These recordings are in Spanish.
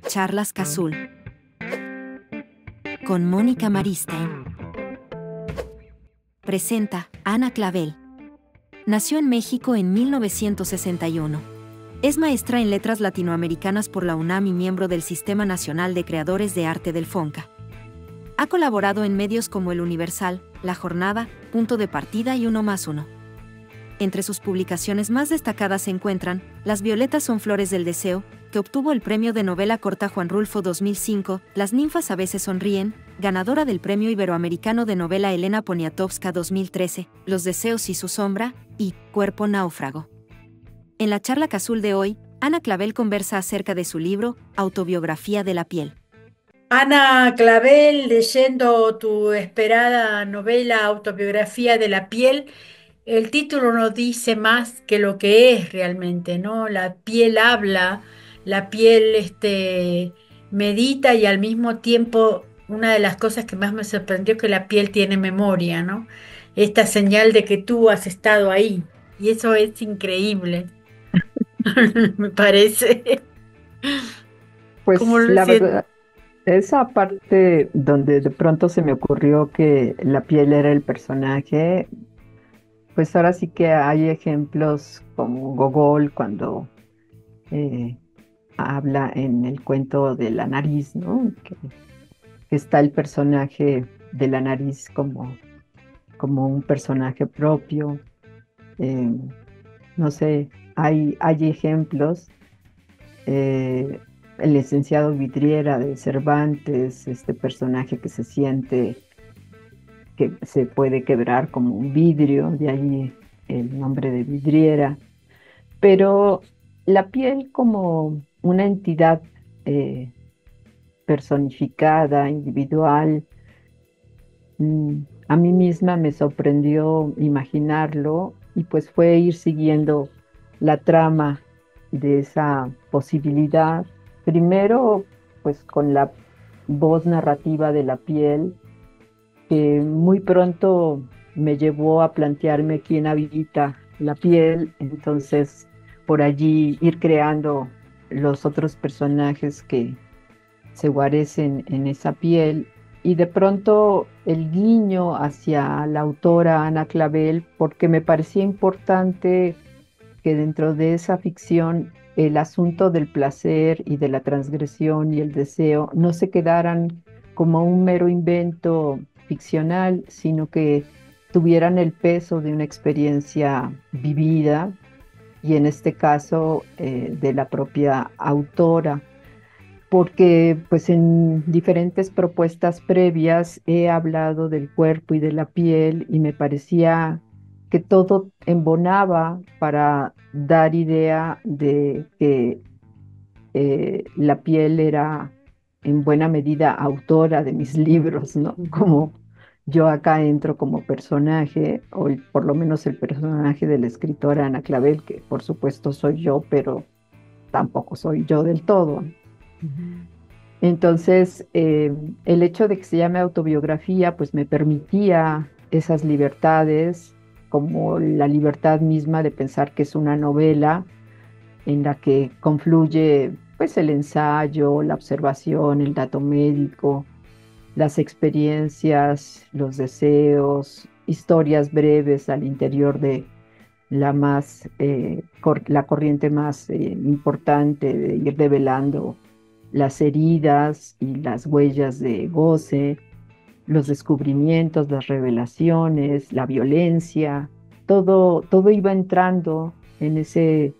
Charlas Cazul con Mónica Maristain. Presenta Ana Clavel. Nació en México en 1961. Es maestra en Letras Latinoamericanas por la UNAM y miembro del Sistema Nacional de Creadores de Arte del FONCA. Ha colaborado en medios como El Universal, La Jornada, Punto de Partida y Uno más Uno. Entre sus publicaciones más destacadas se encuentran Las violetas son flores del deseo, que obtuvo el premio de novela corta Juan Rulfo 2005, Las ninfas a veces sonríen, ganadora del premio iberoamericano de novela Elena Poniatowska 2013, Los deseos y su sombra, y Cuerpo náufrago. En la charla Cazul de hoy, Ana Clavel conversa acerca de su libro, Autobiografía de la piel. Ana Clavel, leyendo tu esperada novela Autobiografía de la piel, el título no dice más que lo que es realmente, ¿no? La piel habla, la piel medita y al mismo tiempo una de las cosas que más me sorprendió es que la piel tiene memoria, ¿no? Esta señal de que tú has estado ahí y eso es increíble, me parece. ¿Cómo Pues lo la sientes? verdad, esa parte donde de pronto se me ocurrió que la piel era el personaje, pues ahora sí que hay ejemplos como Gogol cuando eh, habla en el cuento de la nariz, ¿no? Que está el personaje de la nariz como un personaje propio. eh, no sé, hay ejemplos. El licenciado Vidriera de Cervantes, este personaje que se siente que se puede quebrar como un vidrio, de ahí el nombre de Vidriera, pero la piel como una entidad eh, personificada, individual, a mí misma me sorprendió imaginarlo y pues fue ir siguiendo la trama de esa posibilidad. Primero, pues con la voz narrativa de la piel, que muy pronto me llevó a plantearme quién habita la piel, entonces por allí ir creando los otros personajes que se guarecen en esa piel. Y de pronto el guiño hacia la autora Ana Clavel, porque me parecía importante que dentro de esa ficción el asunto del placer y de la transgresión y el deseo no se quedaran como un mero invento ficcional, sino que tuvieran el peso de una experiencia vivida y en este caso de la propia autora, porque pues en diferentes propuestas previas he hablado del cuerpo y de la piel y me parecía que todo embonaba para dar idea de que la piel era en buena medida autora de mis libros, ¿no? Como yo acá entro como personaje, o por lo menos el personaje de la escritora Ana Clavel, que por supuesto soy yo, pero tampoco soy yo del todo. Ujú. Entonces, el hecho de que se llame autobiografía, pues me permitía esas libertades, como la libertad misma de pensar que es una novela en la que confluye pues el ensayo, la observación, el dato médico, las experiencias, los deseos, historias breves al interior de la corriente más importante de ir develando las heridas y las huellas de goce, los descubrimientos, las revelaciones, la violencia, todo iba entrando en ese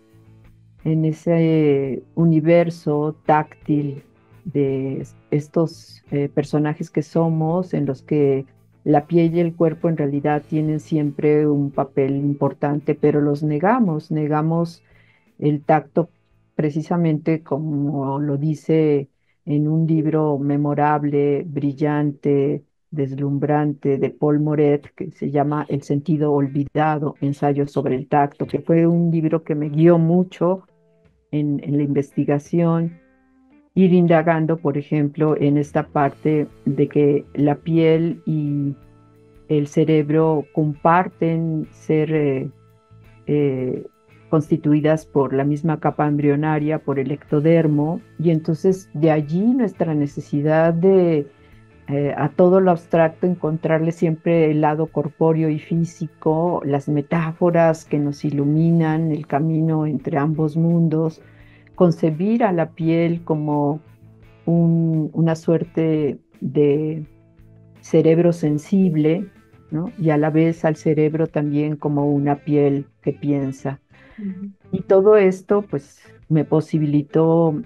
universo táctil de estos personajes que somos, en los que la piel y el cuerpo en realidad tienen siempre un papel importante, pero los negamos el tacto precisamente como lo dice en un libro memorable, brillante, deslumbrante de Paul Moret, que se llama El sentido olvidado, ensayo sobre el tacto, que fue un libro que me guió mucho en la investigación, ir indagando, por ejemplo, en esta parte de que la piel y el cerebro comparten ser eh, constituidas por la misma capa embrionaria, por el ectodermo, y entonces de allí nuestra necesidad de a todo lo abstracto encontrarle siempre el lado corpóreo y físico, las metáforas que nos iluminan el camino entre ambos mundos, concebir a la piel como una suerte de cerebro sensible, ¿no? Y a la vez al cerebro también como una piel que piensa. Ujú. Y todo esto, pues, me posibilitó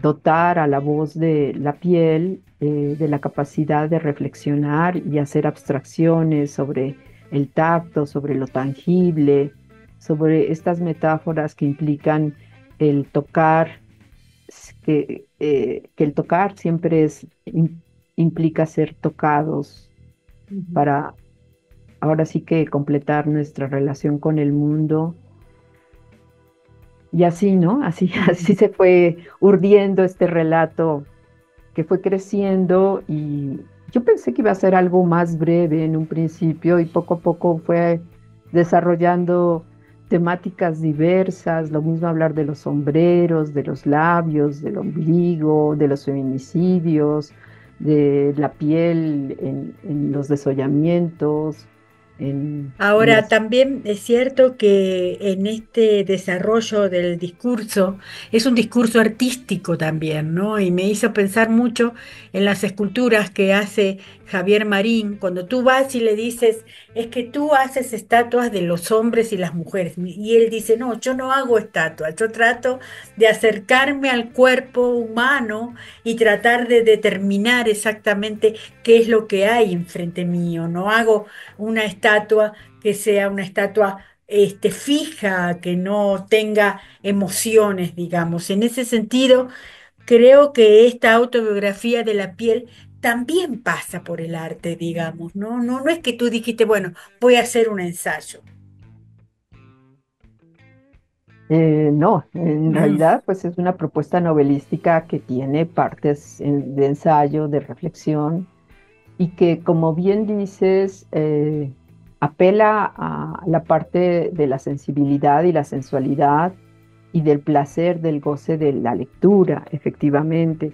dotar a la voz de la piel de la capacidad de reflexionar y hacer abstracciones sobre el tacto, sobre lo tangible, sobre estas metáforas que implican el tocar, que el tocar siempre implica ser tocados Ujú. para ahora sí que completar nuestra relación con el mundo. Y así, ¿no? Así, así se fue urdiendo este relato que fue creciendo y yo pensé que iba a ser algo más breve en un principio y poco a poco fue desarrollando temáticas diversas, lo mismo hablar de los sombreros, de los labios, del ombligo, de los feminicidios, de la piel en los desollamientos, en Ahora, las... también es cierto que en este desarrollo del discurso es un discurso artístico también, ¿no? Y me hizo pensar mucho en las esculturas que hace Javier Marín. Cuando tú vas y le dices, es que tú haces estatuas de los hombres y las mujeres. Y él dice, no, yo no hago estatuas, yo trato de acercarme al cuerpo humano y tratar de determinar exactamente qué es lo que hay enfrente mío. No hago una estatua que sea una estatua fija, que no tenga emociones, digamos. En ese sentido, creo que esta autobiografía de la piel también pasa por el arte, digamos, ¿no? No, no es que tú dijiste, bueno, voy a hacer un ensayo. No, en Mm. realidad pues es una propuesta novelística que tiene partes de ensayo, de reflexión y que como bien dices apela a la parte de la sensibilidad y la sensualidad y del placer, del goce de la lectura, efectivamente.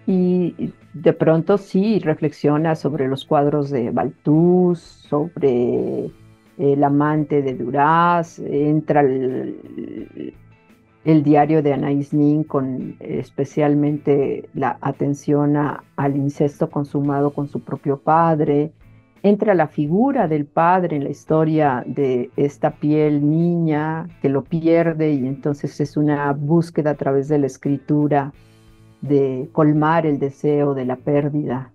Y de pronto sí reflexiona sobre los cuadros de Balthus, sobre el amante de Duras, entra el diario de Anaïs Nin con especialmente la atención al incesto consumado con su propio padre, entra la figura del padre en la historia de esta piel niña que lo pierde y entonces es una búsqueda a través de la escritura de colmar el deseo de la pérdida.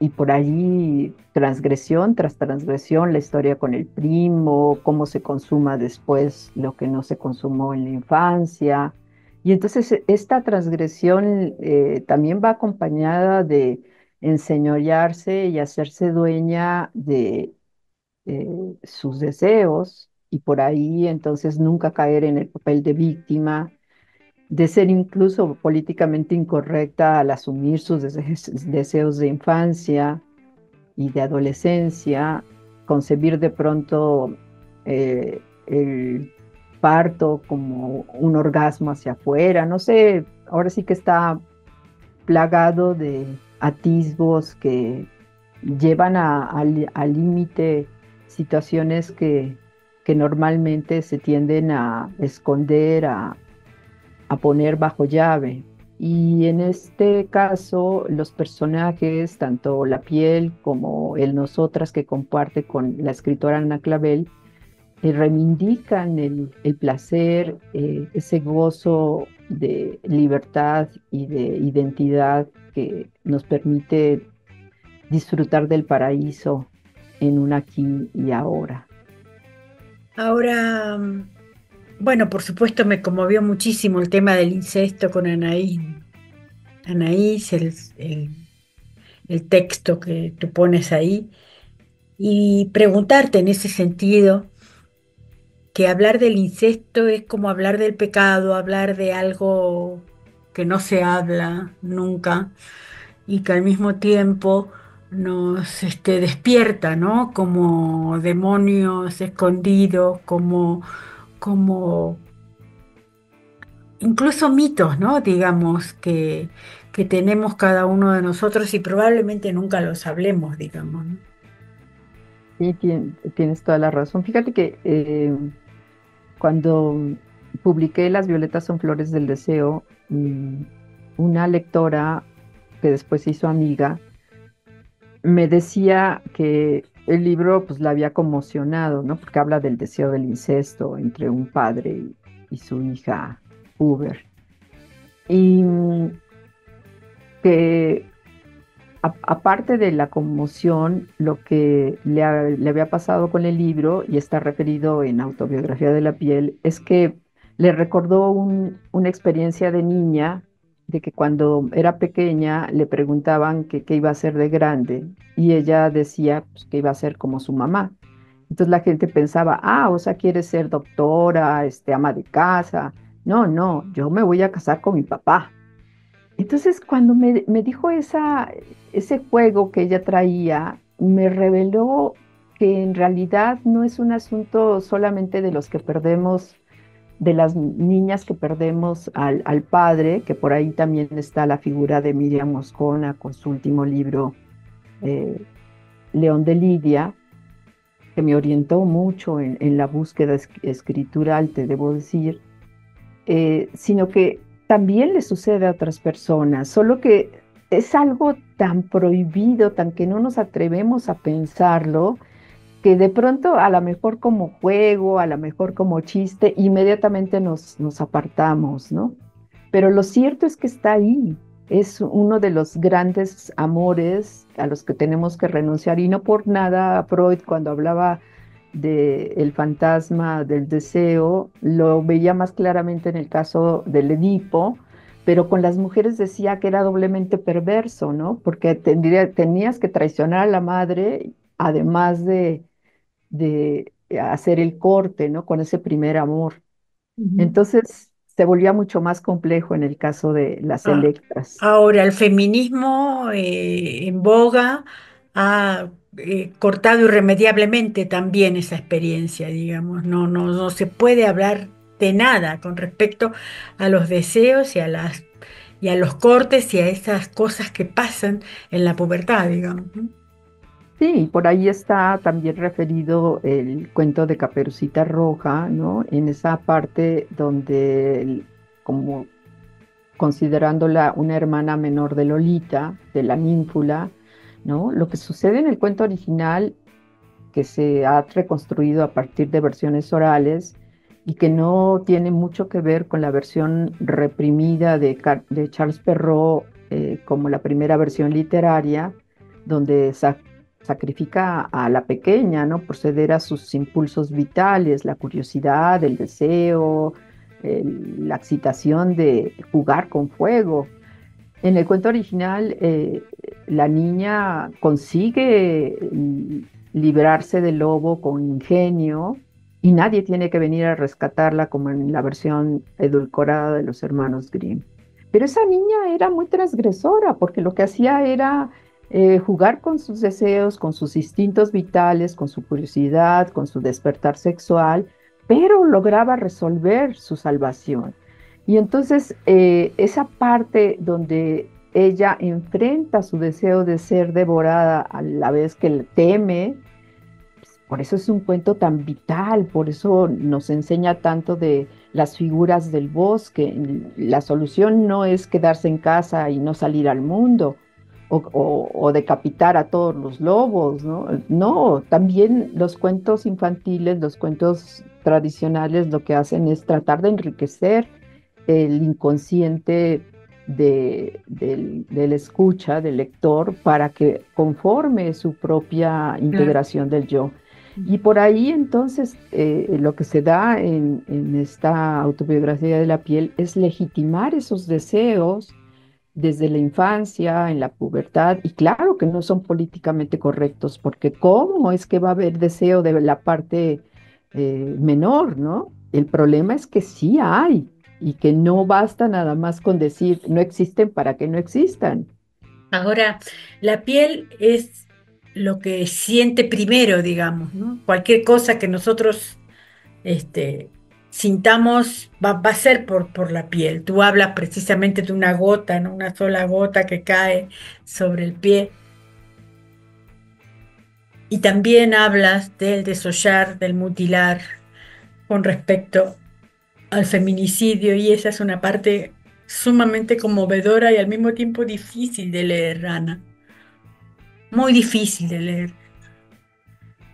Y por allí, transgresión tras transgresión, la historia con el primo, cómo se consuma después lo que no se consumó en la infancia. Y entonces esta transgresión también va acompañada de enseñorearse y hacerse dueña de eh, sus deseos y por ahí entonces nunca caer en el papel de víctima de ser incluso políticamente incorrecta al asumir sus deseos de infancia y de adolescencia, concebir de pronto el parto como un orgasmo hacia afuera, no sé, ahora sí que está plagado de atisbos que llevan al límite situaciones que normalmente se tienden a esconder, a poner bajo llave. Y en este caso, los personajes, tanto la piel como el nosotras que comparte con la escritora Ana Clavel, reivindican el placer, ese gozo de libertad y de identidad que nos permite disfrutar del paraíso en un aquí y ahora. Ahora, bueno, por supuesto me conmovió muchísimo el tema del incesto con Anaís. Anaís, el texto que tú pones ahí, y preguntarte en ese sentido que hablar del incesto es como hablar del pecado, hablar de algo que no se habla nunca y que al mismo tiempo despierta, ¿no? Como demonios escondidos, como incluso mitos, ¿no? Digamos, que tenemos cada uno de nosotros y probablemente nunca los hablemos, digamos, ¿no? Sí, tienes toda la razón. Fíjate que cuando publiqué Las violetas son flores del deseo, una lectora que después se hizo amiga me decía que el libro pues la había conmocionado, ¿no? Porque habla del deseo del incesto entre un padre y su hija Uber. Y que aparte de la conmoción, lo que le había pasado con el libro, y está referido en Autobiografía de la piel, es que le recordó una experiencia de niña, de que cuando era pequeña le preguntaban que qué iba a ser de grande, y ella decía pues, que iba a ser como su mamá. Entonces la gente pensaba, ah, o sea, quiere ser doctora, ama de casa. No, no, yo me voy a casar con mi papá. Entonces, cuando me dijo ese juego que ella traía, me reveló que en realidad no es un asunto solamente de los que perdemos, de las niñas que perdemos al padre, que por ahí también está la figura de Miriam Moscona con su último libro, eh, León de Lidia, que me orientó mucho en la búsqueda escritural, te debo decir, sino que también le sucede a otras personas, solo que es algo tan prohibido, tan que no nos atrevemos a pensarlo, que de pronto a lo mejor como juego, a lo mejor como chiste, inmediatamente nos apartamos, ¿no? Pero lo cierto es que está ahí. Es uno de los grandes amores a los que tenemos que renunciar. Y no por nada Freud, cuando hablaba de el fantasma del deseo, lo veía más claramente en el caso del Edipo, pero con las mujeres decía que era doblemente perverso, ¿no? Porque tenías que traicionar a la madre, además de hacer el corte, ¿no? Con ese primer amor. Ujú. Entonces se volvía mucho más complejo en el caso de las Ah, Electras. ahora, el feminismo en boga ha cortado irremediablemente también esa experiencia, digamos. No se puede hablar de nada con respecto a los deseos y a los cortes y a esas cosas que pasan en la pubertad, digamos, ¿no? Sí, por ahí está también referido el cuento de Caperucita Roja, ¿no? En esa parte donde, como considerándola una hermana menor de Lolita, de la ninfula, ¿no? Lo que sucede en el cuento original, que se ha reconstruido a partir de versiones orales y que no tiene mucho que ver con la versión reprimida de Charles Perrault, como la primera versión literaria, donde sacrifica a la pequeña, ¿no? Por ceder a sus impulsos vitales, la curiosidad, el deseo, la excitación de jugar con fuego. En el cuento original, la niña consigue librarse del lobo con ingenio y nadie tiene que venir a rescatarla como en la versión edulcorada de los hermanos Grimm. Pero esa niña era muy transgresora porque lo que hacía era jugar con sus deseos, con sus instintos vitales, con su curiosidad, con su despertar sexual, pero lograba resolver su salvación. Y entonces esa parte donde ella enfrenta su deseo de ser devorada a la vez que le teme, pues, por eso es un cuento tan vital, por eso nos enseña tanto de las figuras del bosque. La solución no es quedarse en casa y no salir al mundo o decapitar a todos los lobos, ¿no? No, también los cuentos infantiles, los cuentos tradicionales lo que hacen es tratar de enriquecer el inconsciente del escucha, del lector, para que conforme su propia Claro. integración del yo. Y por ahí entonces lo que se da en esta autobiografía de la piel es legitimar esos deseos desde la infancia, en la pubertad, y claro que no son políticamente correctos, porque ¿cómo es que va a haber deseo de la parte menor, ¿no? El problema es que sí hay, y que no basta nada más con decir no existen para que no existan. Ahora, la piel es lo que siente primero, digamos, ¿no? Cualquier cosa que nosotros este, sintamos va a ser por la piel. Tú hablas precisamente de una gota, ¿no? Una sola gota que cae sobre el pie. Y también hablas del desollar, del mutilar con respecto al feminicidio, y esa es una parte sumamente conmovedora y al mismo tiempo difícil de leer, Ana. Muy difícil de leer.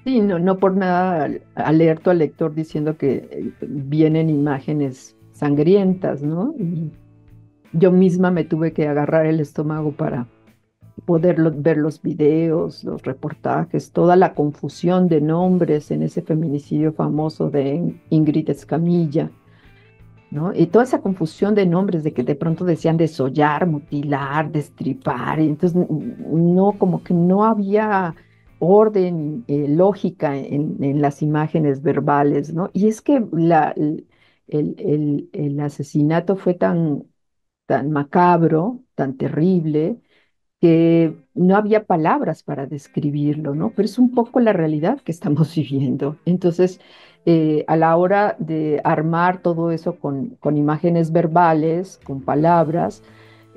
Sí, no, no por nada alerto al lector diciendo que vienen imágenes sangrientas, ¿no? Y yo misma me tuve que agarrar el estómago para poder ver los videos, los reportajes, toda la confusión de nombres en ese feminicidio famoso de Ingrid Escamilla, ¿no? Y toda esa confusión de nombres de que de pronto decían desollar, mutilar, destripar, y entonces no, como que no había orden, lógica en las imágenes verbales, ¿no? Y es que el asesinato fue tan macabro, tan terrible, que no había palabras para describirlo, ¿no? Pero es un poco la realidad que estamos viviendo. Entonces, a la hora de armar todo eso con imágenes verbales, con palabras,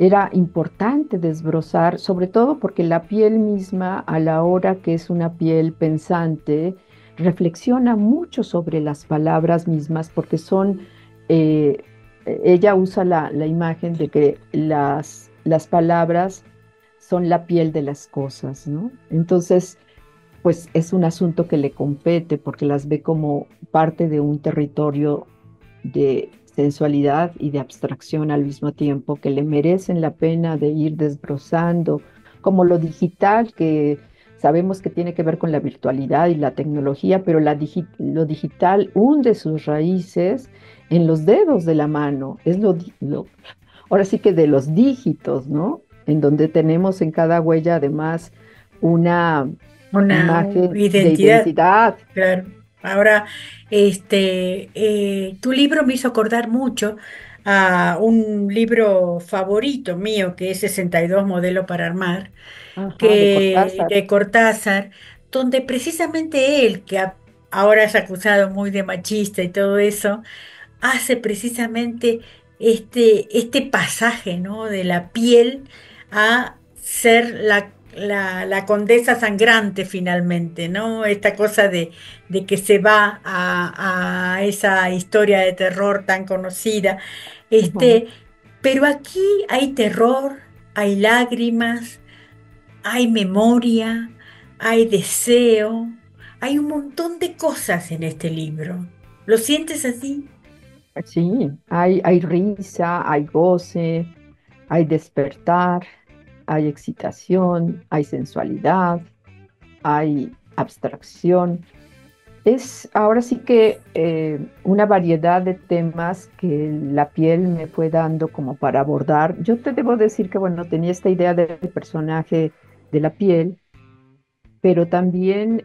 era importante desbrozar, sobre todo porque la piel misma, a la hora que es una piel pensante, reflexiona mucho sobre las palabras mismas, porque son, ella usa la imagen de que las palabras son la piel de las cosas, ¿no? Entonces, pues es un asunto que le compete porque las ve como parte de un territorio de sensualidad y de abstracción al mismo tiempo, que le merecen la pena de ir desbrozando, como lo digital, que sabemos que tiene que ver con la virtualidad y la tecnología, pero lo digital hunde sus raíces en los dedos de la mano, es ahora sí que de los dígitos, ¿no? En donde tenemos en cada huella además una Una imagen de identidad, identidad. claro. Ahora, tu libro me hizo acordar mucho a un libro favorito mío, que es 62 Modelo para Armar, Ajá, de que Cortázar. de Cortázar, donde precisamente él, que ahora es acusado muy de machista y todo eso, hace precisamente este pasaje, ¿no? De la piel a ser la condesa sangrante finalmente, ¿no? Esta cosa de que se va a esa historia de terror tan conocida. Ajá. Este, pero aquí hay terror, hay lágrimas, hay memoria, hay deseo, hay un montón de cosas en este libro. ¿Lo sientes así? Sí, hay risa, hay goce, hay despertar, hay excitación, hay sensualidad, hay abstracción. Es ahora sí que una variedad de temas que la piel me fue dando como para abordar. Yo te debo decir que, bueno, tenía esta idea del personaje de la piel, pero también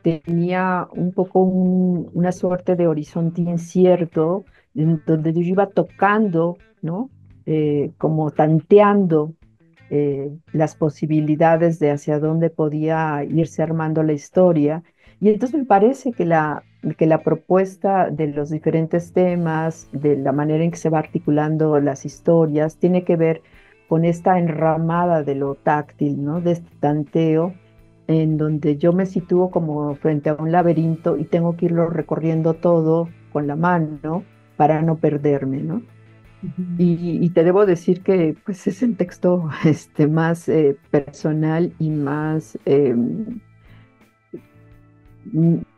tenía un poco una suerte de horizonte incierto, en donde yo iba tocando, ¿no? Como tanteando las posibilidades de hacia dónde podía irse armando la historia. Y entonces me parece que la propuesta de los diferentes temas, de la manera en que se va articulando las historias, tiene que ver con esta enramada de lo táctil, ¿no? De este tanteo, en donde yo me sitúo como frente a un laberinto y tengo que irlo recorriendo todo con la mano para no perderme, ¿no? Ujú. Y te debo decir que pues es el texto más personal y más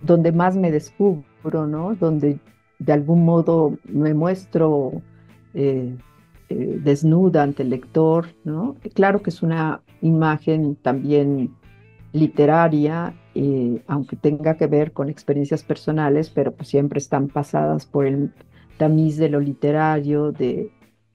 donde más me descubro, ¿no? Donde de algún modo me muestro eh, desnuda ante el lector, ¿no? Claro que es una imagen también literaria, aunque tenga que ver con experiencias personales, pero pues siempre están pasadas por el tamiz de lo literario, de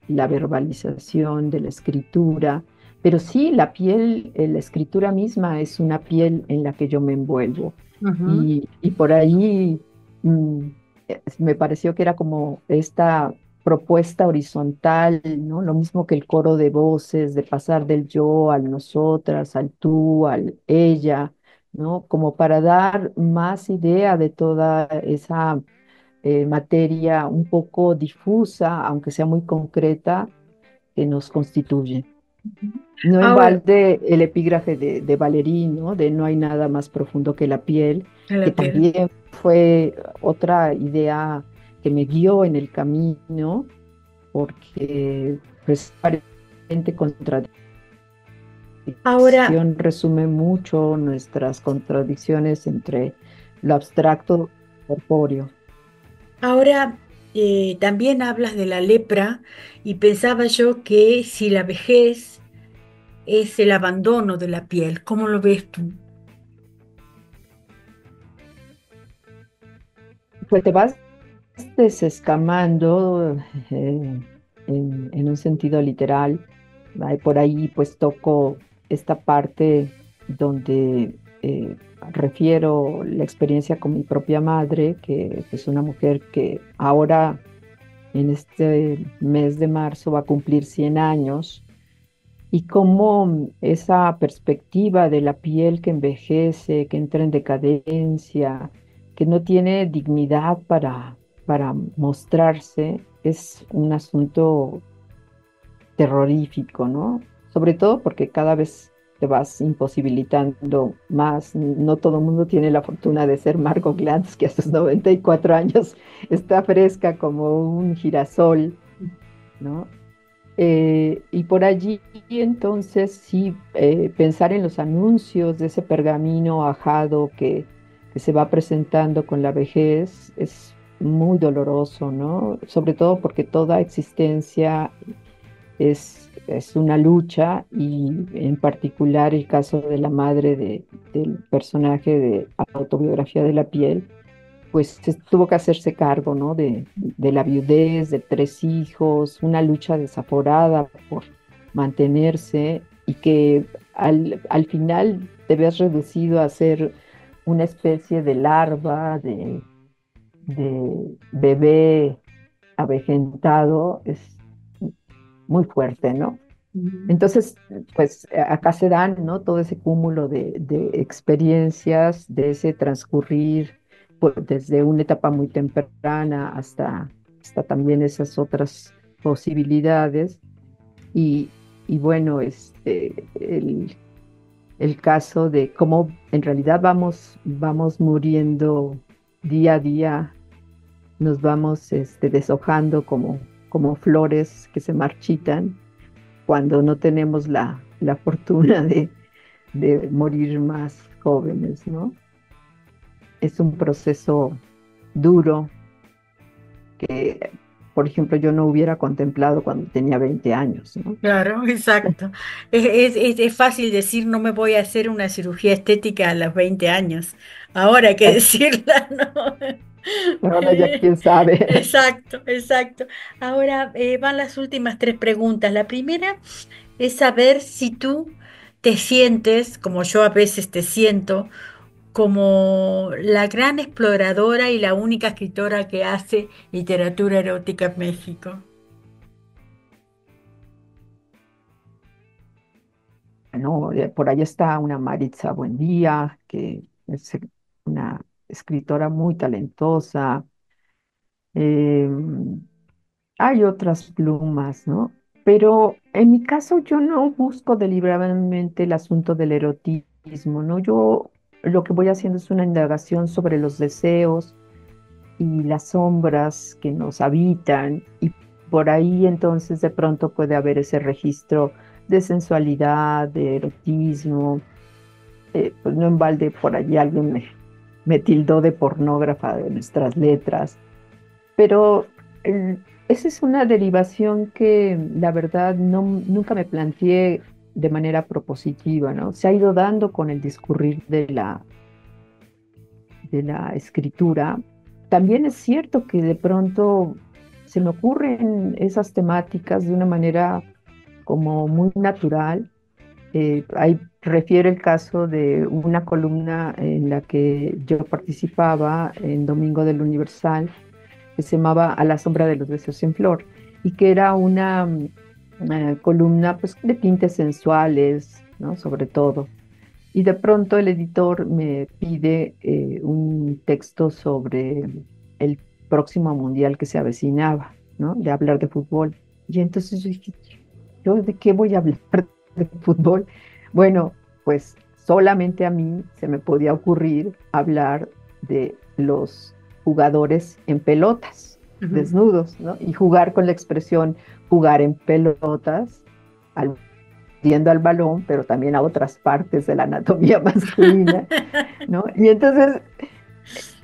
la verbalización, de la escritura. Pero sí, la piel, la escritura misma es una piel en la que yo me envuelvo. Ujú. Y por ahí me pareció que era como esta propuesta horizontal, ¿no? Lo mismo que el coro de voces, de pasar del yo al nosotras, al tú, al ella, ¿no? Como para dar más idea de toda esa materia un poco difusa, aunque sea muy concreta, que nos constituye. No en Ahora, balde el epígrafe de Valéry, ¿no? De no hay nada más profundo que la piel, a la que piel. también fue otra idea que me guió en el camino, porque pues aparente Ahora, contradicción resume mucho nuestras contradicciones entre lo abstracto y lo corpóreo. ahora también hablas de la lepra y pensaba yo que si la vejez es el abandono de la piel, ¿cómo lo ves tú? Pues te vas desescamando en un sentido literal. Por ahí pues toco esta parte donde refiero la experiencia con mi propia madre, que es una mujer que ahora en este mes de marzo va a cumplir 100 años, y cómo esa perspectiva de la piel que envejece, que entra en decadencia, que no tiene dignidad para mostrarse, es un asunto terrorífico, ¿no? Sobre todo porque cada vez te vas imposibilitando más. No todo el mundo tiene la fortuna de ser Margot Glantz, que a sus 94 años está fresca como un girasol, ¿no? Y por allí entonces sí, pensar en los anuncios de ese pergamino ajado que se va presentando con la vejez es muy doloroso, ¿no? Sobre todo porque toda existencia es una lucha, y en particular el caso de la madre del personaje de Autobiografía de la piel, pues tuvo que hacerse cargo, ¿no? De la viudez, de 3 hijos, una lucha desaforada por mantenerse, y que al final te ves reducido a ser una especie de larva, de bebé avejentado, es muy fuerte, ¿no? Ujú. Entonces, pues acá se dan, ¿no? Todo ese cúmulo de experiencias, de ese transcurrir, pues, desde una etapa muy temprana hasta también esas otras posibilidades. Y, y bueno, el caso de cómo en realidad vamos muriendo día a día, nos vamos deshojando como flores que se marchitan cuando no tenemos la fortuna de morir más jóvenes, ¿no? Es un proceso duro que, por ejemplo, yo no hubiera contemplado cuando tenía 20 años, ¿no? Claro, exacto. Es fácil decir no me voy a hacer una cirugía estética a los 20 años. Ahora hay que Ay, decirla, ¿no? ahora ya quién sabe. Exacto, exacto. Ahora van las últimas tres preguntas. La primera es saber si tú te sientes, como yo a veces te siento, como la gran exploradora y la única escritora que hace literatura erótica en México. No, por ahí está una Maritza Buendía, que es una escritora muy talentosa. Eh, Hay otras plumas, ¿no? Pero en mi caso yo no busco deliberadamente el asunto del erotismo, ¿no? Yo lo que voy haciendo es una indagación sobre los deseos y las sombras que nos habitan, y por ahí entonces de pronto puede haber ese registro de sensualidad, de erotismo. Pues no en balde por allí alguien me tildó de pornógrafa de nuestras letras, pero esa es una derivación que la verdad nunca me planteé de manera propositiva, ¿no? Se ha ido dando con el discurrir de la escritura. También es cierto que de pronto se me ocurren esas temáticas de una manera como muy natural. Ahí refiero el caso de una columna en la que yo participaba en Domingo del Universal, que se llamaba A la sombra de los besos en flor, y que era una columna pues, de tintes sensuales, ¿no? Sobre todo. Y de pronto el editor me pide un texto sobre el próximo mundial que se avecinaba, ¿no? De hablar de fútbol. Y entonces yo dije, ¿yo de qué voy a hablar de fútbol? Bueno, pues solamente a mí se me podía ocurrir hablar de los jugadores en pelotas, Ujú. desnudos, ¿no? Y jugar con la expresión jugar en pelotas, viendo al balón, pero también a otras partes de la anatomía masculina, ¿no? Y entonces,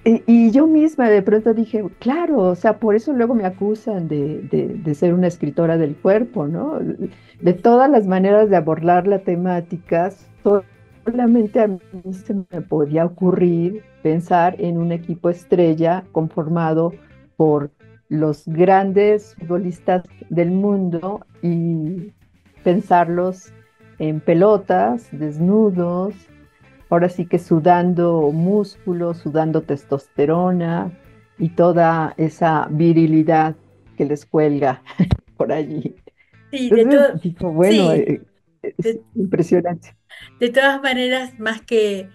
y yo misma de pronto dije, claro, o sea, por eso luego me acusan de ser una escritora del cuerpo, ¿no? De todas las maneras de abordar la temática, solamente a mí se me podía ocurrir pensar en un equipo estrella conformado por los grandes futbolistas del mundo y pensarlos en pelotas, desnudos, ahora sí que sudando músculos, sudando testosterona y toda esa virilidad que les cuelga por allí. Sí, Entonces dijo, bueno, sí, es de, impresionante. de todas maneras, más que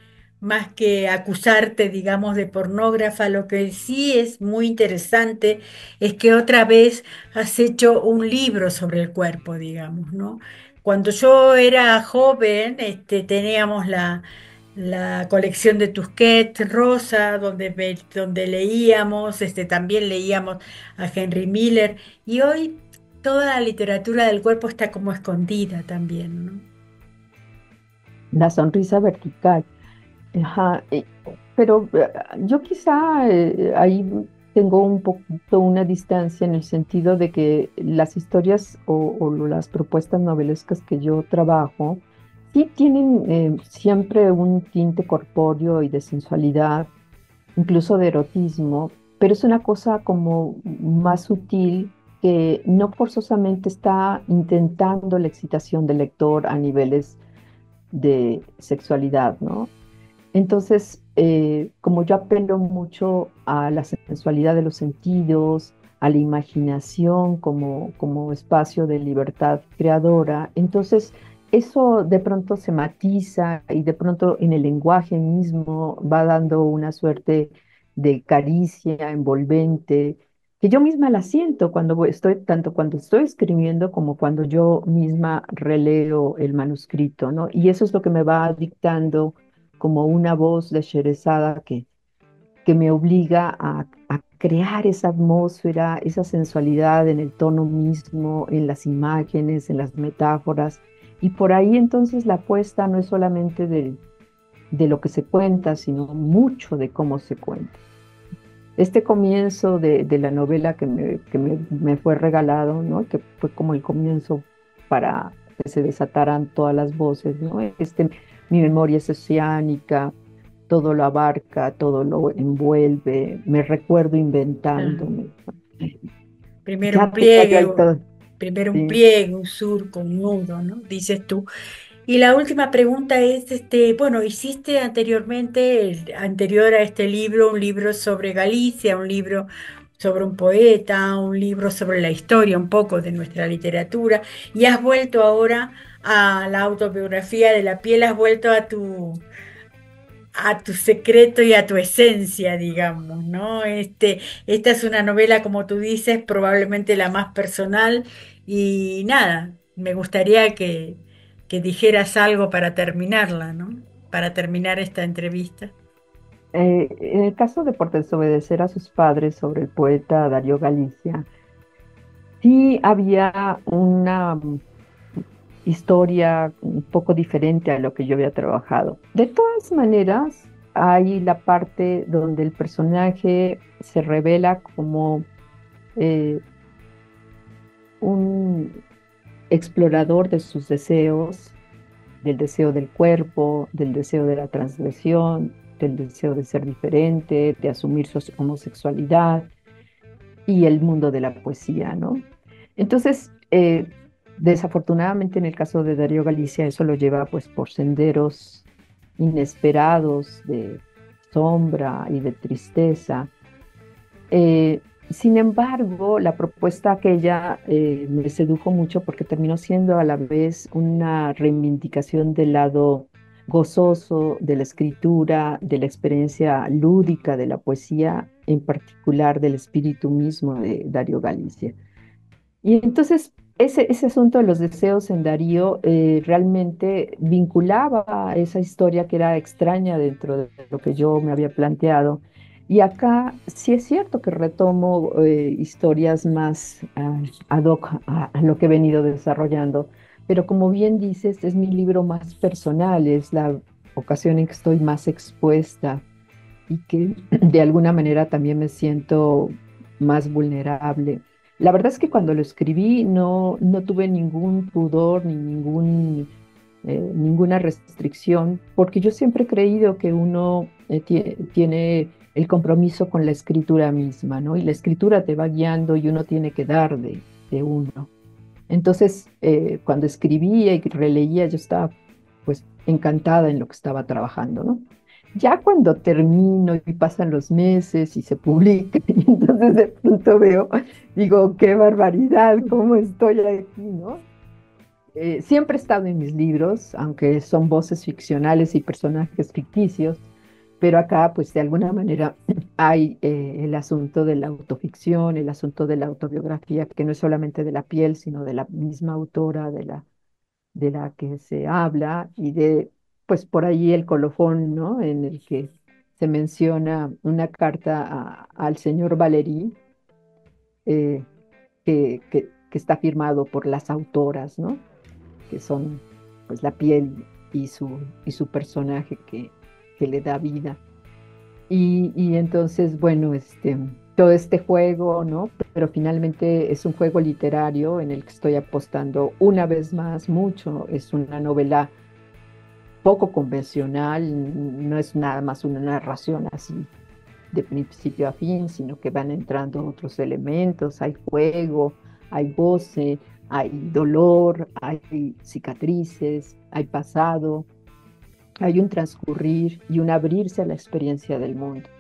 acusarte, digamos, de pornógrafa, lo que sí es muy interesante es que otra vez has hecho un libro sobre el cuerpo, digamos, ¿no? Cuando yo era joven, teníamos la colección de Tusquets Rosa, donde leíamos, también leíamos a Henry Miller, y hoy toda la literatura del cuerpo está como escondida también, ¿no? La sonrisa vertical. Ajá, pero yo quizá ahí tengo un poquito una distancia en el sentido de que las historias o las propuestas novelescas que yo trabajo sí tienen siempre un tinte corpóreo y de sensualidad, incluso de erotismo, pero es una cosa como más sutil que no forzosamente está intentando la excitación del lector a niveles de sexualidad, ¿no? Entonces, como yo apelo mucho a la sensualidad de los sentidos, a la imaginación como espacio de libertad creadora, entonces eso de pronto se matiza y de pronto en el lenguaje mismo va dando una suerte de caricia envolvente, que yo misma la siento estoy, tanto cuando estoy escribiendo como cuando yo misma releo el manuscrito, ¿no? Y eso es lo que me va dictando como una voz de Sherezada que me obliga a crear esa atmósfera, esa sensualidad en el tono mismo, en las imágenes, en las metáforas. Y por ahí entonces la apuesta no es solamente de lo que se cuenta, sino mucho de cómo se cuenta. Este comienzo de la novela me fue regalado, ¿no? Que fue como el comienzo para que se desataran todas las voces, ¿no? Mi memoria es oceánica, todo lo abarca, todo lo envuelve, me recuerdo Ajá. inventándome. Primero un Ya tenía yo pliegue, ahí todo, sí. un surco, un nudo, ¿no? Dices tú. Y la última pregunta es, bueno, hiciste anteriormente, anterior a este libro, un libro sobre Galicia, un libro sobre un poeta, un libro sobre la historia un poco de nuestra literatura, y has vuelto ahora a la autobiografía de la piel, has vuelto a tu secreto y a tu esencia, digamos, ¿no? Esta es una novela, como tú dices, probablemente la más personal y nada, me gustaría que dijeras algo para terminarla, ¿no? Para terminar esta entrevista. En el caso de por desobedecer a sus padres sobre el poeta Darío Galicia, sí había una historia un poco diferente a lo que yo había trabajado. De todas maneras, hay la parte donde el personaje se revela como eh, un explorador de sus deseos, del deseo del cuerpo, del deseo de la transgresión, del deseo de ser diferente, de asumir su homosexualidad y el mundo de la poesía, ¿no? Entonces, desafortunadamente en el caso de Darío Galicia, eso lo lleva pues por senderos inesperados de sombra y de tristeza. Sin embargo, la propuesta aquella me sedujo mucho porque terminó siendo a la vez una reivindicación del lado gozoso de la escritura, de la experiencia lúdica de la poesía, en particular del espíritu mismo de Darío Galicia. Y entonces ese asunto de los deseos en Darío realmente vinculaba a esa historia que era extraña dentro de lo que yo me había planteado. Y acá sí es cierto que retomo historias más ad hoc a lo que he venido desarrollando, pero como bien dices, es mi libro más personal, es la ocasión en que estoy más expuesta y que de alguna manera también me siento más vulnerable. La verdad es que cuando lo escribí no tuve ningún pudor ni ninguna restricción, porque yo siempre he creído que uno tiene el compromiso con la escritura misma, ¿no? Y la escritura te va guiando y uno tiene que dar de uno. Entonces, cuando escribía y releía, yo estaba pues encantada en lo que estaba trabajando, ¿no? Ya cuando termino y pasan los meses y se publica, y entonces de pronto veo, digo, qué barbaridad, cómo estoy aquí, ¿no? Siempre he estado en mis libros, aunque son voces ficcionales y personajes ficticios, pero acá, pues de alguna manera hay el asunto de la autoficción, el asunto de la autobiografía, que no es solamente de la piel, sino de la misma autora de la que se habla y de, pues por ahí el colofón, ¿no? En el que se menciona una carta al señor Valery, eh, que está firmado por las autoras, ¿no? Que son pues la piel y su personaje que le da vida. Y entonces, bueno, todo este juego, ¿no? Pero finalmente es un juego literario en el que estoy apostando una vez más mucho. Es una novela poco convencional, no es nada más una narración así de principio a fin, sino que van entrando otros elementos, hay juego, hay goce, hay dolor, hay cicatrices, hay pasado, hay un transcurrir y un abrirse a la experiencia del mundo.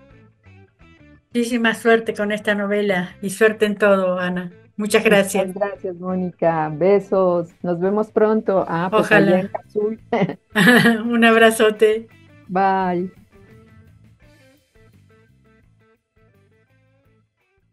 Muchísima suerte con esta novela y suerte en todo, Ana. Muchas Muchas gracias. gracias, Mónica. Besos. Nos vemos pronto. Ah, pues allá en Ojalá. Azul. Un abrazote. Bye.